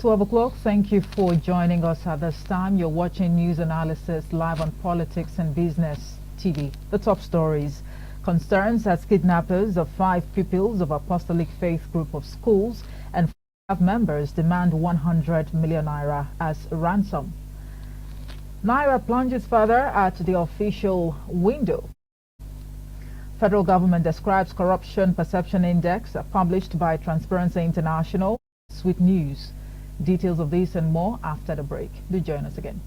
12 o'clock. Thank you for joining us at this time. You're watching news analysis live on Politics and Business TV. The top stories: concerns as kidnappers of 5 pupils of Apostolic Faith Group of Schools and staff members demand 100 million naira as ransom. Naira plunges further at the official window. Federal government describes corruption perception index published by Transparency International. Sweet news. Details of this and more after the break. Do join us again.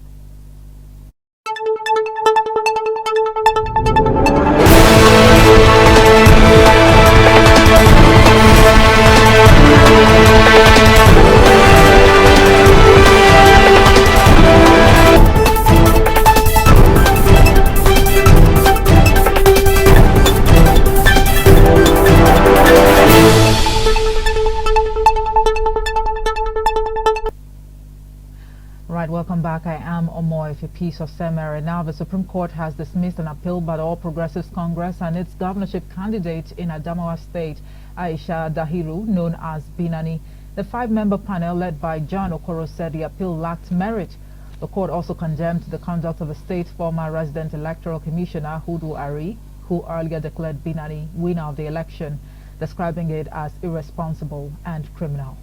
Welcome back. I am Omoy for Peace of Semere. Now, the Supreme Court has dismissed an appeal by the All Progressives Congress and its governorship candidate in Adamawa State, Aisha Dahiru, known as Binani. The 5-member panel led by John Okoro said the appeal lacked merit. The court also condemned the conduct of the state's former resident electoral commissioner, Hudu Ari, who earlier declared Binani winner of the election, describing it as irresponsible and criminal.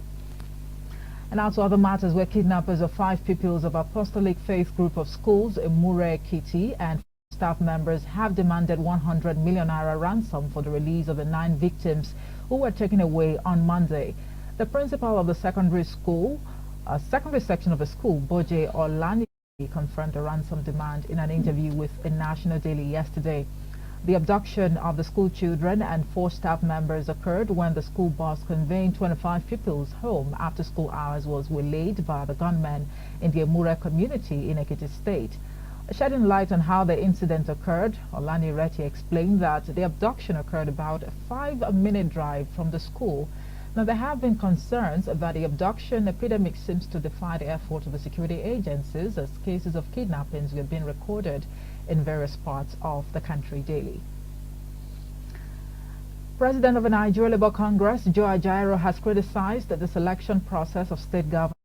And now to other matters, where kidnappers of 5 pupils of Apostolic Faith Group of Schools in Mure Kiti and staff members have demanded 100 million naira ransom for the release of the 9 victims who were taken away on Monday. The principal of the secondary section of the school, Boje Olani, confirmed the ransom demand in an interview with a national daily yesterday. The abduction of the school children and 4 staff members occurred when the school bus conveying 25 pupils home after school hours was waylaid by the gunmen in the Emure community in Ekiti State. Shedding light on how the incident occurred, Olani Reti explained that the abduction occurred about a 5-minute drive from the school. Now, there have been concerns that the abduction epidemic seems to defy the effort of the security agencies, as cases of kidnappings have been recorded in various parts of the country daily. President of the Nigeria Labour Congress, Joe Ajaero, has criticized the selection process of state governors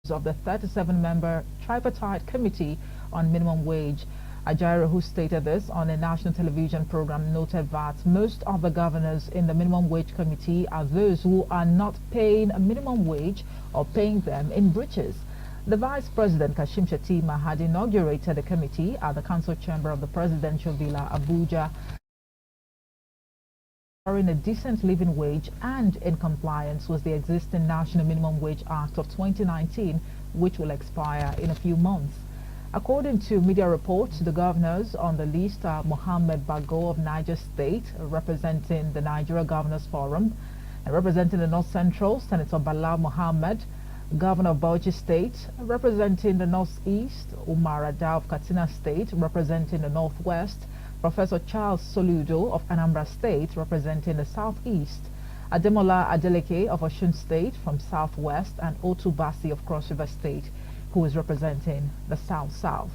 of the 37-member tripartite committee on minimum wage. Ajaero, who stated this on a national television program, noted that most of the governors in the minimum wage committee are those who are not paying a minimum wage or paying them in breaches. The Vice President, Kashim Shettima, had inaugurated the committee at the council chamber of the presidential villa, Abuja, offering a decent living wage and in compliance with the existing National Minimum Wage Act of 2019, which will expire in a few months. According to media reports, the governors on the list are Mohammed Bago of Niger State, representing the Nigeria Governors Forum, and representing the North Central, Senator Bala Mohammed, Governor of Bauchi State, representing the Northeast, Umar Ada of Katsina State, representing the Northwest, Professor Charles Soludo of Anambra State, representing the Southeast, Ademola Adeleke of Osun State from Southwest, and Otu Basi of Cross River State, who is representing the South-South.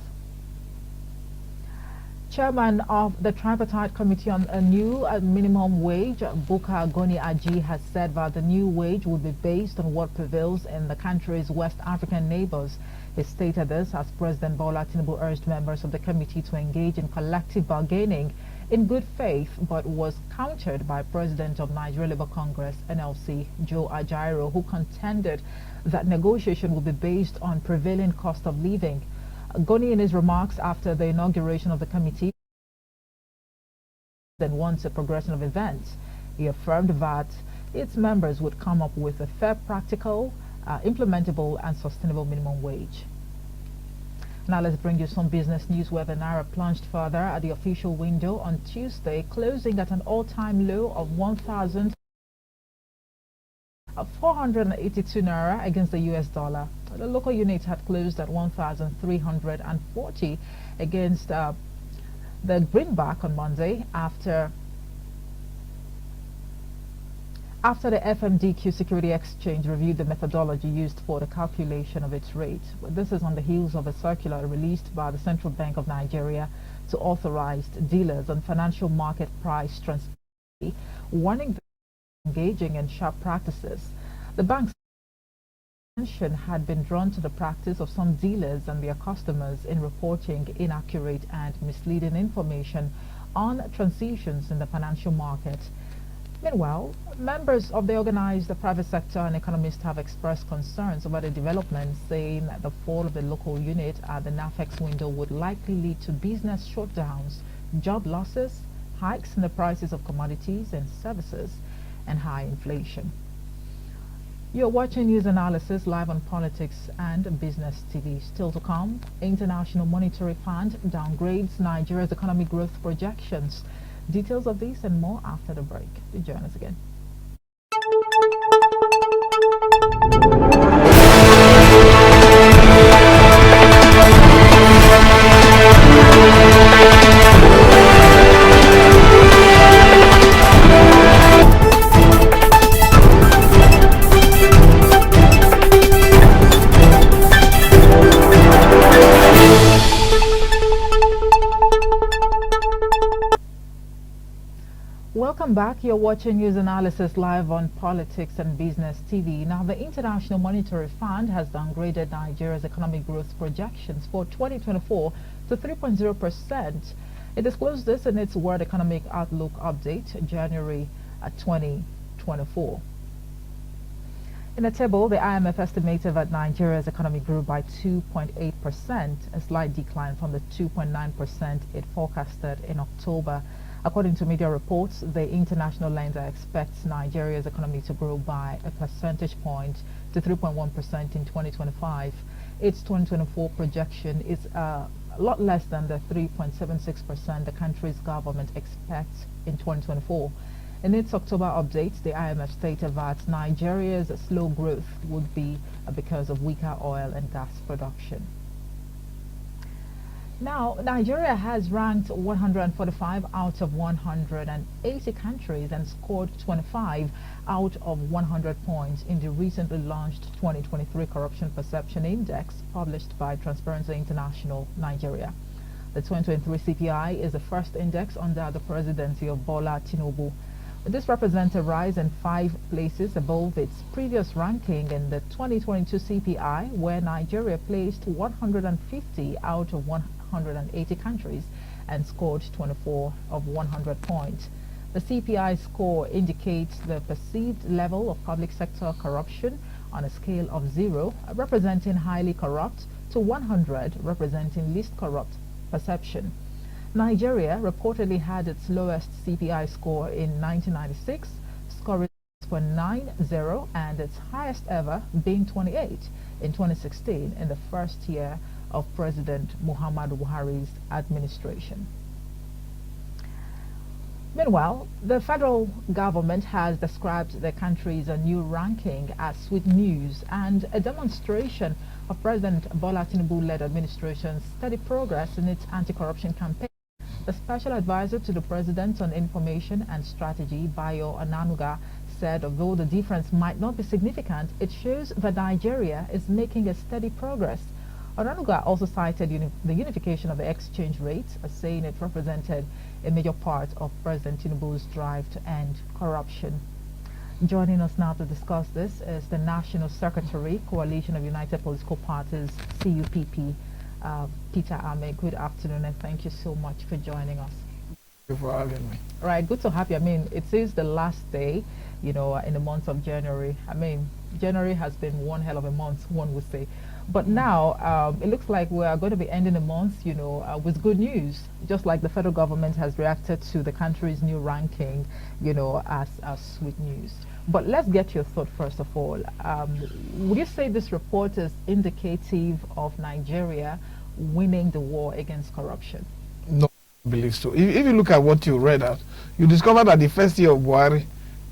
Chairman of the Tripartite Committee on a New Minimum Wage, Buka Goni Aji, has said that the new wage will be based on what prevails in the country's West African neighbors. He stated this as President Bola Tinubu urged members of the committee to engage in collective bargaining in good faith, but was countered by President of Nigeria Labour Congress, NLC, Joe Ajaero, who contended that negotiation will be based on prevailing cost of living. Goni, in his remarks after the inauguration of the committee, then wants a progression of events. He affirmed that its members would come up with a fair, practical, implementable and sustainable minimum wage. Now let's bring you some business news, where the Naira plunged further at the official window on Tuesday, closing at an all-time low of 1,482 Naira against the US dollar. The local unit had closed at 1,340 against the greenback on Monday after the FMDQ Security Exchange reviewed the methodology used for the calculation of its rate. This is on the heels of a circular released by the Central Bank of Nigeria to authorized dealers on financial market price transparency, warning them engaging in sharp practices. The bank attention had been drawn to the practice of some dealers and their customers in reporting inaccurate and misleading information on transitions in the financial market. Meanwhile, members of the organized private sector and economists have expressed concerns about the developments, saying that the fall of the local unit at the NAFEX window would likely lead to business shutdowns, job losses, hikes in the prices of commodities and services, and high inflation. You're watching news analysis live on Politics and Business TV. Still to come, International Monetary Fund downgrades Nigeria's economic growth projections. Details of this and more after the break. Do join us again. Welcome back. You're watching News Analysis live on Politics and Business TV. Now, the International Monetary Fund has downgraded Nigeria's economic growth projections for 2024 to 3.0%. It disclosed this in its World Economic Outlook update, January 2024. In a table, the IMF estimated that Nigeria's economy grew by 2.8%, a slight decline from the 2.9% it forecasted in October. According to media reports, the international lender expects Nigeria's economy to grow by a percentage point to 3.1% in 2025. Its 2024 projection is a lot less than the 3.76% the country's government expects in 2024. In its October update, the IMF stated that Nigeria's slow growth would be because of weaker oil and gas production. Now, Nigeria has ranked 145 out of 180 countries and scored 25 out of 100 points in the recently launched 2023 Corruption Perception Index published by Transparency International Nigeria. The 2023 CPI is the first index under the presidency of Bola Tinubu. This represents a rise in 5 places above its previous ranking in the 2022 CPI, where Nigeria placed 150 out of 180 countries and scored 24 of 100 points. The CPI score indicates the perceived level of public sector corruption on a scale of 0, representing highly corrupt, to 100, representing least corrupt perception. Nigeria reportedly had its lowest CPI score in 1996, scoring 6.90, and its highest ever being 28 in 2016 in the first year of President Muhammadu Buhari's administration. Meanwhile, the federal government has described the country's new ranking as sweet news and a demonstration of President Bola Tinubu-led administration's steady progress in its anti-corruption campaign. The special advisor to the president on information and strategy, Bayo Ananuga, said although the difference might not be significant, it shows that Nigeria is making a steady progress. Ananuga also cited the unification of the exchange rates as saying it represented a major part of President Tinubu's drive to end corruption. Joining us now to discuss this is the National Secretary, Coalition of United Political Parties, CUPP, Peter Ame. Good afternoon and thank you so much for joining us. Thank you for having me. Right, good to have you. I mean, it is the last day, in the month of January. I mean, January has been one hell of a month, one would say. But now it looks like we are going to be ending the month, with good news, just like the federal government has reacted to the country's new ranking, as sweet news. But let's get your thought first of all. Would you say this report is indicative of Nigeria winning the war against corruption? No, I believe so. If you look at what you read out, you discover that the first year of Buhari,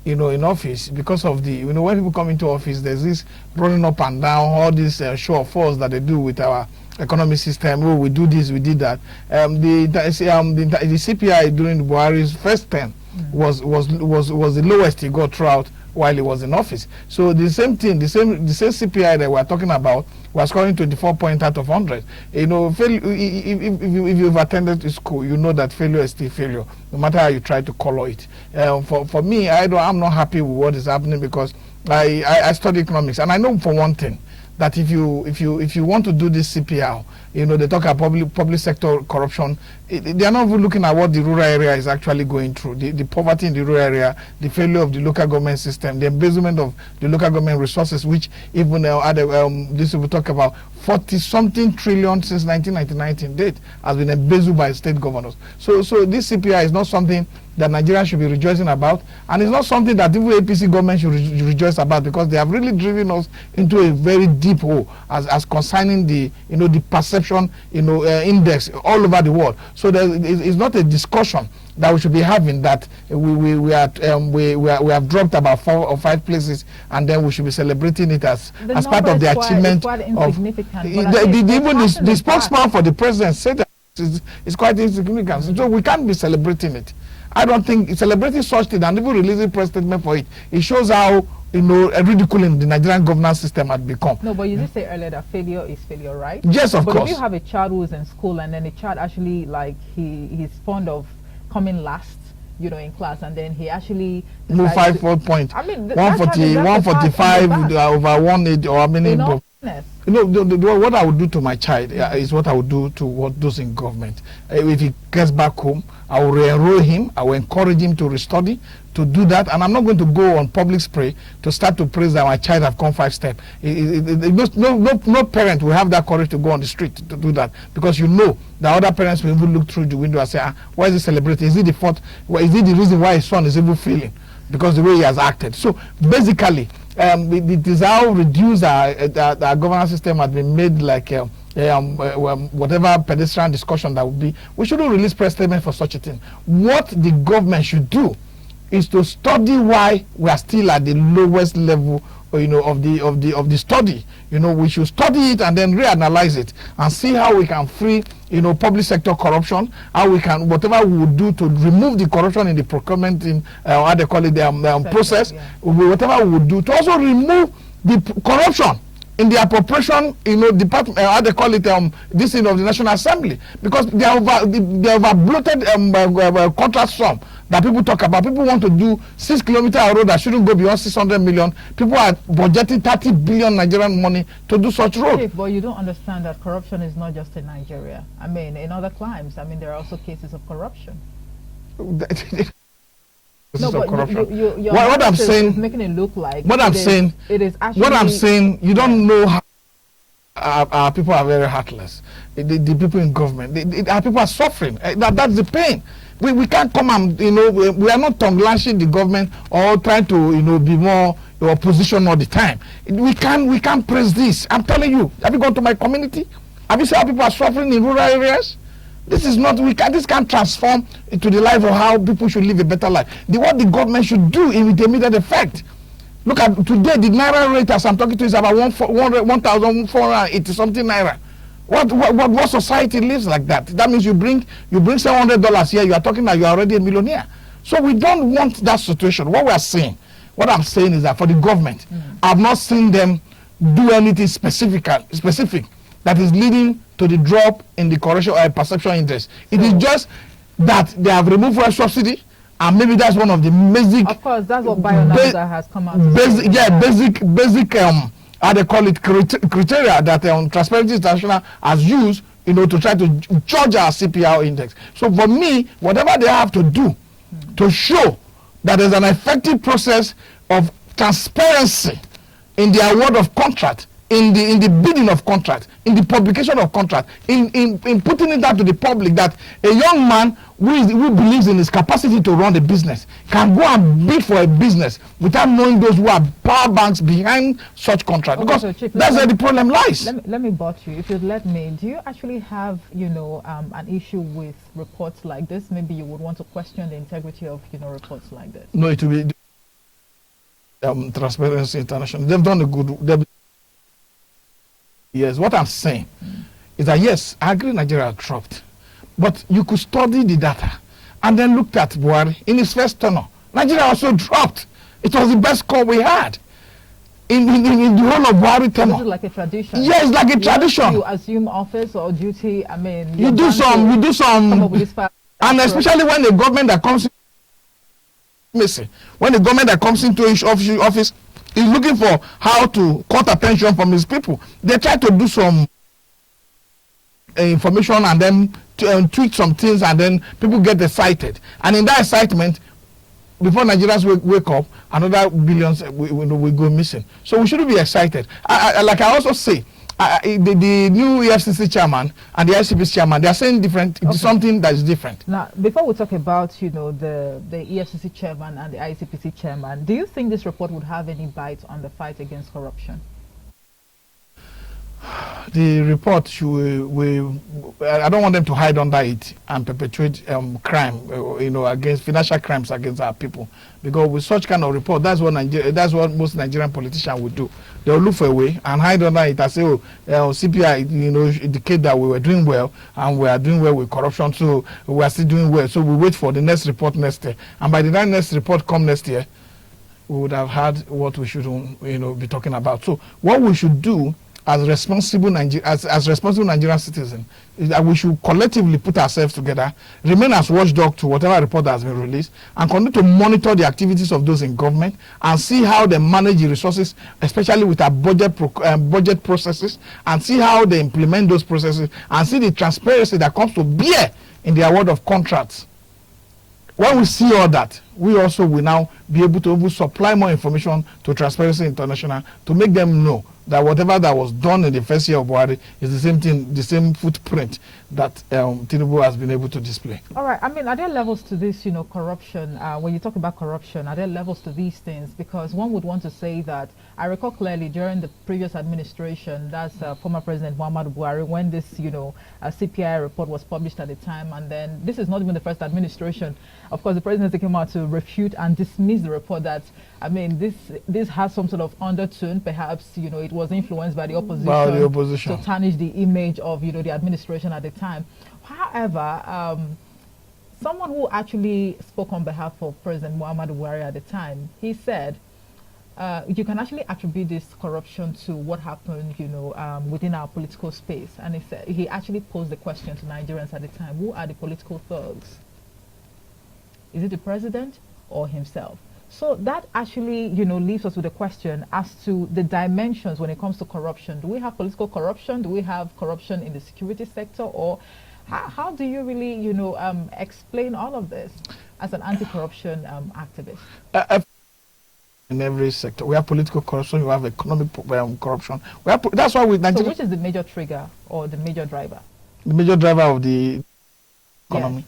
in office, because of the, when people come into office, there's this running up and down, all this show of force that they do with our economic system. Oh, we do this, we did that. The CPI during Buhari's first term was the lowest he got throughout while he was in office. So the same thing, the same CPI that we're talking about was scoring 24 points out of 100. If you've attended to school, you know that failure is still failure, no matter how you try to color it. For me, I'm not happy with what is happening because I study economics, and I know for one thing that if you want to do this CPR, they talk about public sector corruption. They are not even looking at what the rural area is actually going through, the poverty in the rural area, the failure of the local government system, the embezzlement of the local government resources, which even this will talk about 40-something trillion since 1999 date has been embezzled by state governors. So this CPI is not something that Nigeria should be rejoicing about, and it's not something that even APC government should rejoice about, because they have really driven us into a very deep hole as concerning the the perception index all over the world. So it's not a discussion that we should be having that we have dropped about 4 or 5 places, and then we should be celebrating it as part of the achievement of even the spokesman for the president said that it's quite insignificant. So we can't be celebrating it. I don't think celebrating such thing and even releasing press statement for it, it shows how ridiculing the Nigerian governance system had become. No, but you did say earlier that failure is failure, right? Yes, of course. But if you have a child who is in school and then the child actually, like, he's fond of coming last, in class, and then he actually move 4 points. I mean, 145 over 180 or how many? What I would do to my child is what I would do to those in government. If he gets back home, I will re-enroll him. I will encourage him to restudy, to do that, and I'm not going to go on public spray to start to praise that my child have come 5 steps. No parent will have that courage to go on the street to do that, because the other parents will even look through the window and say, why is he celebrating? Is he the fault? Is he the reason why his son is even failing? Because the way he has acted. So basically, the desire to reduce our governance system has been made like whatever pedestrian discussion that would be. We shouldn't release press statement for such a thing. What the government should do is to study why we are still at the lowest level of the study. We should study it and then reanalyze it and see how we can free public sector corruption, how we can, whatever we would do to remove the corruption in the procurement how they call it, the process, whatever we would do to also remove the corruption in the appropriation, department, how they call it, this of the National Assembly, because they have over bloated contract sum that people talk about. People want to do 6 kilometers of road that shouldn't go beyond 600 million. People are budgeting 30 billion Nigerian money to do such road. Chief, but you don't understand that corruption is not just in Nigeria. I mean, in other climes, there are also cases of corruption. No, but what I'm saying is making it look like it is actually, what I'm saying, you don't know how our people are very heartless. The people in government, our people are suffering. That's the pain. We can't come and we are not tongue lashing the government or trying to be more opposition all the time. We can't praise this. I'm telling you. Have you gone to my community? Have you seen how people are suffering in rural areas? This is not, this can't transform into the life of how people should live a better life. What the government should do with immediate effect. Look at today, the naira rate as I'm talking to is about 1,480 something naira. What society lives like that? That means you bring $700 here, you are talking that you are already a millionaire. So we don't want that situation. What I'm saying is that for the government, I've not seen them do anything specific that is leading to the drop in the corruption or perception index. It is just that they have removed fuel subsidy, and maybe that's one of the basic. Of course, that's what Bionasa has come out. Basic how they call it criteria that Transparency International has used, to try to judge our CPR index. So for me, whatever they have to do to show that there's an effective process of transparency in the award of contract, in the bidding of contract, in the publication of contract, in putting it out to the public, that a young man who believes in his capacity to run a business can go and bid for a business without knowing those who are power banks behind such contract. Because so Chief, that's where the problem lies. Let me bot you. If you'd let me, do you actually have, an issue with reports like this? Maybe you would want to question the integrity of, reports like this. No, it will be Transparency International. They've done a good. Yes, what I'm saying is that yes, I agree Nigeria dropped, but you could study the data and then look at Buhari in his first tenure. Nigeria also dropped. It was the best score we had in the whole of Buhari tenure. This is like a tradition. Yes, it's like a tradition. You assume office or duty. I mean, you do some, and especially when the government that comes. When the government that comes into each office He's looking for how to cut attention from his people. They try to do some information and then tweak some things, and then people get excited. And in that excitement, before Nigerians wake up, another billions will go missing. So we shouldn't be excited. Like I also say, the new EFCC chairman and the ICPC chairman, they are saying different. It's something that is different. Now, before we talk about the EFCC chairman and the ICPC chairman, do you think this report would have any bite on the fight against corruption? The report I don't want them to hide under it and perpetuate crime, against financial crimes against our people. Because with such kind of report, that's what most Nigerian politicians would do. They'll look for a way and hide under it and say, CPI, indicate that we were doing well and we are doing well with corruption, so we are still doing well. So we wait for the next report next year, and by the time next report come next year, we would have had what we should, be talking about. So what we should do as responsible Nigerian citizens is that we should collectively put ourselves together, remain as watchdog to whatever report has been released, and continue to monitor the activities of those in government and see how they manage the resources, especially with our budget processes, and see how they implement those processes, and see the transparency that comes to bear in the award of contracts. When we see all that, we also will now be able to supply more information to Transparency International to make them know that whatever that was done in the first year of Buhari is the same thing, the same footprint that Tinubu has been able to display. All right. I mean, are there levels to this, corruption? When you talk about corruption, are there levels to these things? Because one would want to say that, I recall clearly during the previous administration, that's former President Muhammadu Buhari, when this, CPI report was published at the time, and then this is not even the first administration. Of course, the presidency came out to refute and dismiss the report that, I mean, this has some sort of undertone. Perhaps, it was influenced by the opposition, to tarnish the image of, the administration at the time. However, someone who actually spoke on behalf of President Muhammadu Buhari at the time, he said, you can actually attribute this corruption to what happened, within our political space. And he said, he actually posed the question to Nigerians at the time: who are the political thugs? Is it the president or himself? So that actually, leaves us with a question as to the dimensions when it comes to corruption. Do we have political corruption? Do we have corruption in the security sector? Or how do you really, explain all of this as an anti-corruption activist? In every sector, we have political corruption. We have economic corruption. That's why we. So, which is the major trigger or the major driver? The major driver of the economy.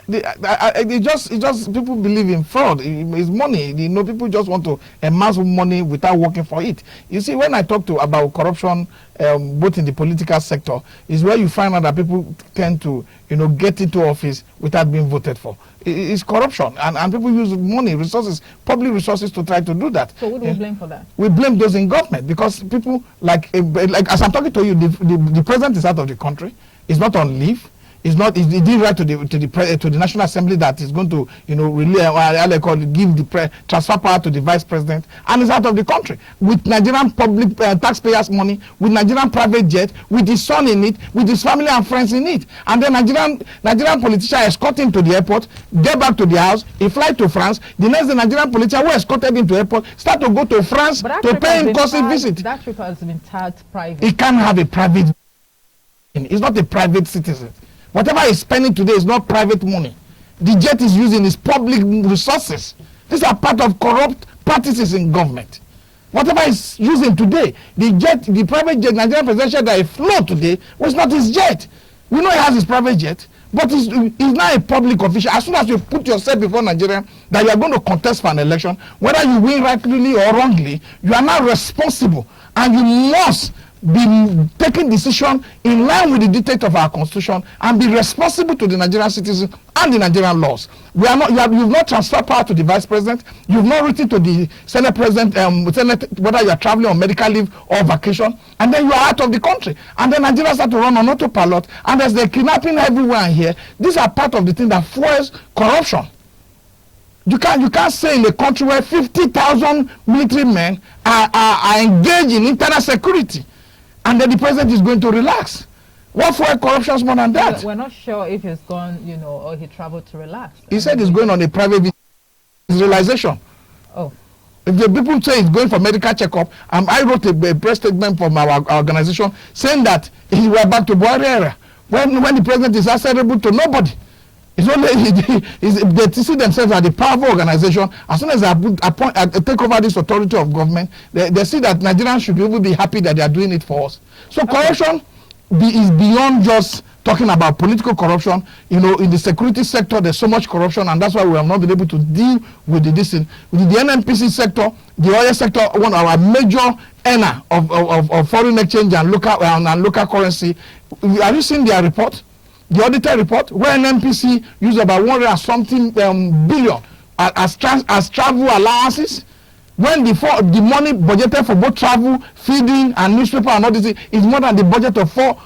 Yes. It just people believe in fraud. It's money. People just want to amass money without working for it. You see, when I talk about corruption, both in the political sector, is where you find out that people tend to, get into office without being voted for. It's corruption, and people use money, resources, public resources to try to do that. So who do we blame for that? We blame those in government, because people like as I'm talking to you, the president is out of the country. He's not on leave. He didn't write to the National Assembly that is going to, give the transfer power to the Vice President, and he's out of the country with Nigerian public taxpayers' money, with Nigerian private jet, with his son in it, with his family and friends in it, and then Nigerian politician escort him to the airport, get back to the house, he fly to France. The next, the Nigerian politician who escorted him to the airport start to go to France to pay him costly visit. That trip has been tagged private. He can't have a private. He's not a private citizen. Whatever he's spending today is not private money. The jet is using his public resources. These are part of corrupt practices in government. Whatever he's using today, the private jet, Nigerian presidential that he flew today, was not his jet. We know he has his private jet, but he's not a public official. As soon as you put yourself before Nigeria that you are going to contest for an election, whether you win rightly or wrongly, you are now responsible, and you must be taking decision in line with the dictate of our constitution and be responsible to the Nigerian citizens and the Nigerian laws. You've not transferred power to the Vice President. You've not written to the Senate President, whether you are traveling on medical leave or vacation, and then you are out of the country. And then Nigerians start to run on autopilot, and there's the kidnapping everywhere here. These are part of the thing that fuels corruption. You can't say in a country where 50,000 military men are engaged in internal security, and then the president is going to relax. What for corruption more than that? We're not sure if he's gone, or he traveled to relax. He said he's going on a private realization. Oh. If the people say it's going for medical checkup, I wrote a press statement from our organization saying that we're back to Buhari era, when the president is answerable to nobody. It's only they see themselves as the powerful organization. As soon as they take over this authority of government, they see that Nigerians should be happy that they are doing it for us. So corruption is beyond just talking about political corruption. You know, in the security sector, there's so much corruption, and that's why we have not been able to deal with with the NNPC sector, the oil sector, one of our major earner of foreign exchange and local currency. Have you seen their report? The auditor report, where NNPC used about 100-something billion as travel allowances, when the money budgeted for both travel, feeding, and newspaper and all this is more than the budget of four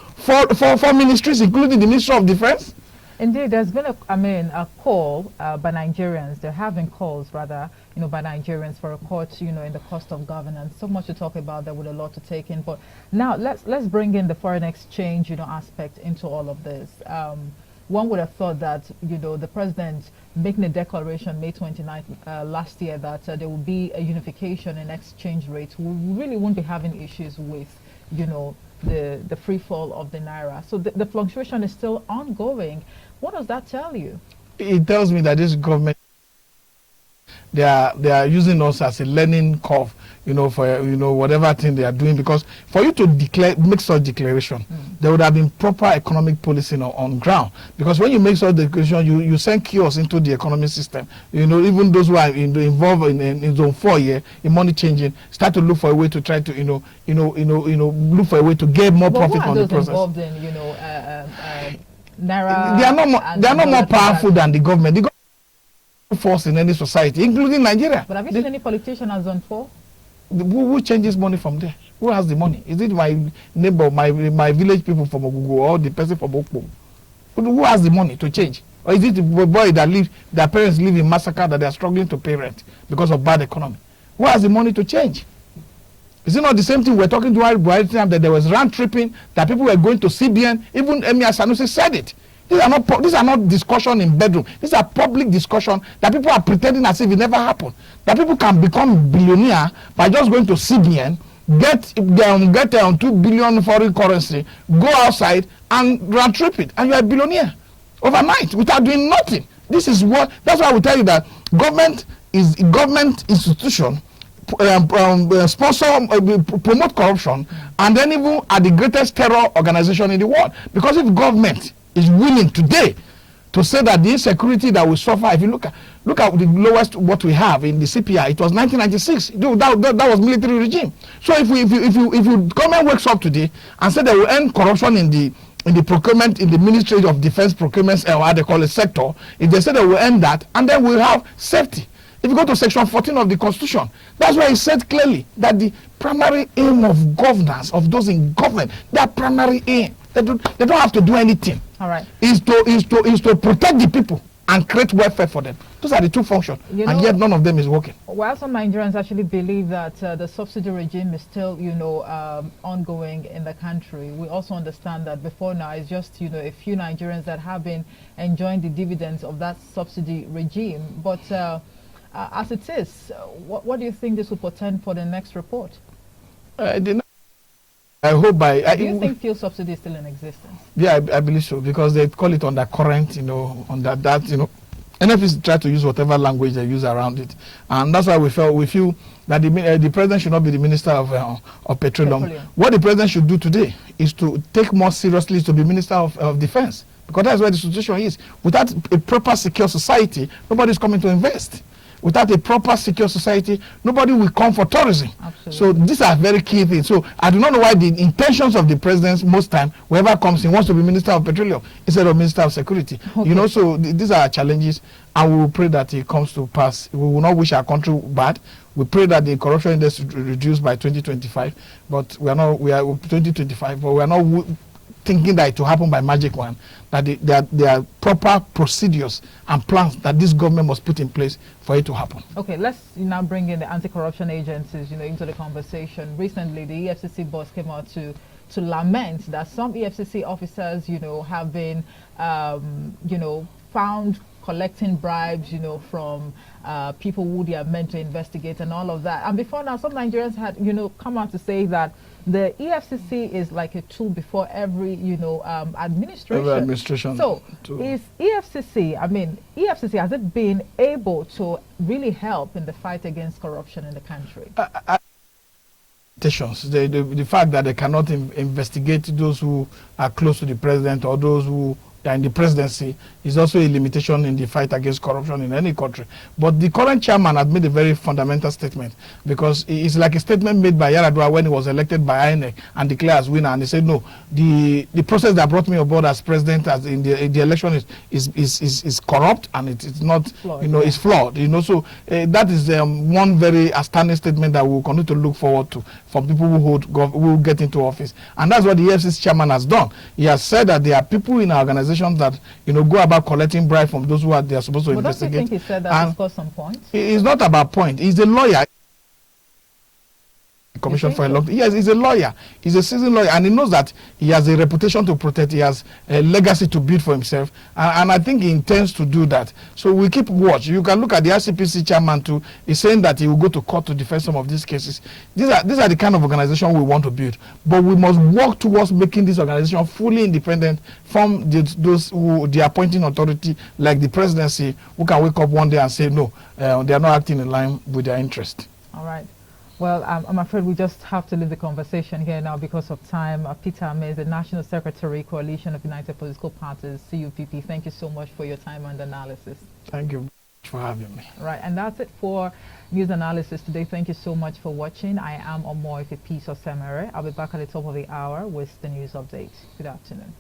ministries, including the Ministry of Defense. Indeed, there's been a call by Nigerians. They're having calls, rather, by Nigerians for a court, in the cost of governance. So much to talk about there with a lot to take in. But now let's bring in the foreign exchange, aspect into all of this. One would have thought that, the president making a declaration May 29th last year that there will be a unification in exchange rates. We really won't be having issues with, the free fall of the naira. So the fluctuation is still ongoing. What does that tell you? It tells me that this government, they are using us as a learning curve, for whatever thing they are doing. Because for you to make such declaration, there would have been proper economic policy on ground. Because when you make such declaration, you send chaos into the economic system. Even those who are involved in zone 4 here in money changing start to look for a way to try to look for a way to get more profit on the process. Involved in naira, they are not more powerful than the government. The government force in any society, including Nigeria. But have you seen any politician as zone 4? Who changes money from there? Who has the money? Is it my neighbor, my village people from Ogugu, or the person from Okpo? Who has the money to change? Or is it the boy that their parents live in massacre that they are struggling to pay rent because of bad economy? Who has the money to change? Is it not the same thing we're talking to Buhari time that there was round tripping, that people were going to CBN? Even Emir Sanusi said it. These are not discussion in bedroom. These are public discussion that people are pretending as if it never happened. That people can become billionaire by just going to CBN, get 2 billion foreign currency, go outside and round trip it, and you are a billionaire overnight without doing nothing. That's why we tell you that government is a government institution. Sponsor, promote corruption, and then even are the greatest terror organization in the world. Because if government is willing today to say that the insecurity that we suffer, if you look at the lowest what we have in the CPI, it was 1996. That was military regime. So if government wakes up today and say they will end corruption in the procurement, in the Ministry of Defense procurement, or what they call it, sector, if they say they will end that, and then we'll have safety. If you go to section 14 of the Constitution, that's where it said clearly that the primary aim of governance, of those in government, their primary aim, they don't have to do anything. All right. Is to protect the people and create welfare for them. Those are the two functions, and yet none of them is working. While some Nigerians actually believe that the subsidy regime is still, ongoing in the country, we also understand that before now it's just, a few Nigerians that have been enjoying the dividends of that subsidy regime. But as it is, what do you think this will portend for the next report? I hope do you think fuel subsidy is still in existence? Yeah, I believe so, because they call it undercurrent, on that, NFS try to use whatever language they use around it, and that's why we feel that the president should not be the minister of petroleum. What the president should do today is to take more seriously to be minister of defense, because that's where the situation is. Without a proper secure society, nobody is coming to invest. Without a proper secure society, nobody will come for tourism. Absolutely. So these are very key things. So I do not know why the intentions of the president most time, whoever comes in, wants to be minister of petroleum instead of minister of security. Okay. So these are challenges, and we will pray that it comes to pass. We will not wish our country bad. We pray that the corruption index is reduced by 2025, but we are 2025, but we are not thinking that it will happen by magic wand. That there are proper procedures and plans that this government must put in place for it to happen. Okay, let's now bring in the anti-corruption agencies, into the conversation. Recently, the EFCC boss came out to lament that some EFCC officers, have been, found collecting bribes, from people who they are meant to investigate and all of that. And before now, some Nigerians had, come out to say that the EFCC is like a tool before every, administration. Every administration. So is EFCC, has it been able to really help in the fight against corruption in the country? The fact that they cannot investigate those who are close to the president or those who are in the presidency is also a limitation in the fight against corruption in any country. But the current chairman has made a very fundamental statement, because it's like a statement made by Yar'Adua when he was elected by INEC and declared as winner, and he said, no, the process that brought me aboard as president as in the election is corrupt, and it's not flawed, it's flawed. So that is one very outstanding statement that we will continue to look forward to from people who get into office. And that's what the EFCC chairman has done. He has said that there are people in our organization that go about collecting bribe from those who they are supposed to investigate. Don't you think he said that to score some points? It's not about point. He's a lawyer. Commission for a long time. Yes, he's a lawyer. He's a seasoned lawyer, and he knows that he has a reputation to protect. He has a legacy to build for himself, and I think he intends to do that. So we keep watch. You can look at the ICPC chairman too. He's saying that he will go to court to defend some of these cases. These are the kind of organization we want to build, but we must work towards making this organization fully independent from those who the appointing authority, like the presidency, who can wake up one day and say no, they are not acting in line with their interest. All right. Well, I'm afraid we just have to leave the conversation here now because of time. Peter Ame, the National Secretary, Coalition of United Political Parties, CUPP. Thank you so much for your time and analysis. Thank you for having me. Right, and that's it for news analysis today. Thank you so much for watching. I am Omoife Peace Osemere. I'll be back at the top of the hour with the news update. Good afternoon.